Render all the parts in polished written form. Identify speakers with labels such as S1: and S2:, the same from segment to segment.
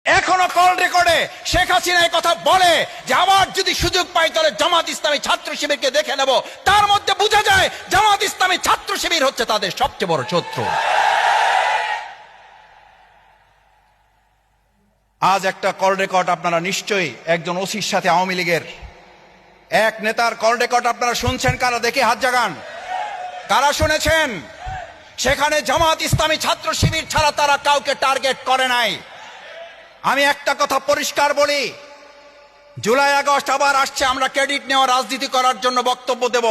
S1: এখনো কল রেকর্ডে শেখ হাসিনা এই কথা বলে যে আবার যদি সুযোগ পাই তাহলে জামাত ইসলামী ছাত্র শিবিরকে দেখে নেব। তার মধ্যে বোঝা যায় জামাত ইসলামী ছাত্র শিবির হচ্ছে তাদের সবচেয়ে বড় শত্রু। আজ একটা কল রেকর্ড আপনারা নিশ্চয়ই একজন ওসির সাথে আওয়ামী লীগের এক নেতার কল রেকর্ড আপনারা শুনছেন। কারা দেখে হাত জাগান, কারা শুনেছেন? সেখানে জামাত ইসলামী ছাত্র শিবির ছাড়া তারা কাউকে টার্গেট করে নাই। আমি একটা কথা পরিষ্কার বলি, জুলাই আগস্ট আবার আসছে, আমরা ক্রেডিট নেওয়া রাজনীতি করার জন্য বক্তব্য দেব।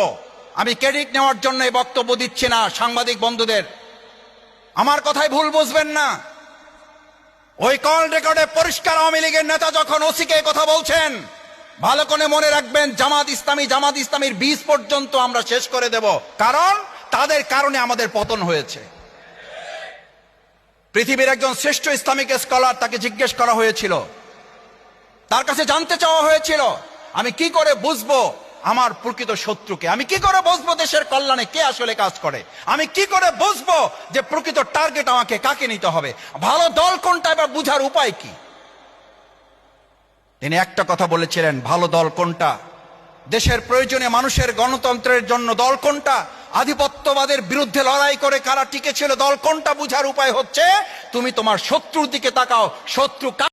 S1: আমি ক্রেডিট নেওয়ার জন্য এই বক্তব্য দিচ্ছি না। সাংবাদিক বন্ধুদের আমার কথায় ভুল বুঝবেন না। ওই কল রেকর্ডে পরিষ্কার আওয়ামী লীগের নেতা যখন ওসিকে কথা বলছেন, ভালো করে মনে রাখবেন জামাত ইসলামীর বীজ পর্যন্ত আমরা শেষ করে দেব, কারণ তাদের কারণে আমাদের পতন হয়েছে। পৃথিবীর একজন শ্রেষ্ঠ ইসলামিক স্কলার, তাকে জিজ্ঞেস করা হয়েছিল, তার কাছে জানতে চাওয়া হয়েছিল আমি কি করে বুঝবো আমার প্রকৃত শত্রুকে, আমি কি করে বুঝবো দেশের কল্যাণে কে আসলে কাজ করে, আমি কি করে বুঝবো যে প্রকৃত টার্গেট আমাকে কাকে নিতে হবে, ভালো দল কোনটা বা বুঝার উপায় কি? তিনি একটা কথা বলেছিলেন, ভালো দল কোনটা, দেশের প্রয়োজনে মানুষের গণতন্ত্রের জন্য দল কোনটা, আধিপত্যবাদের বিরুদ্ধে লড়াই করে কারা টিকে ছিল দল কোনটা বুঝার উপায় হচ্ছে তুমি তোমার শত্রুর দিকে তাকাও। শত্রু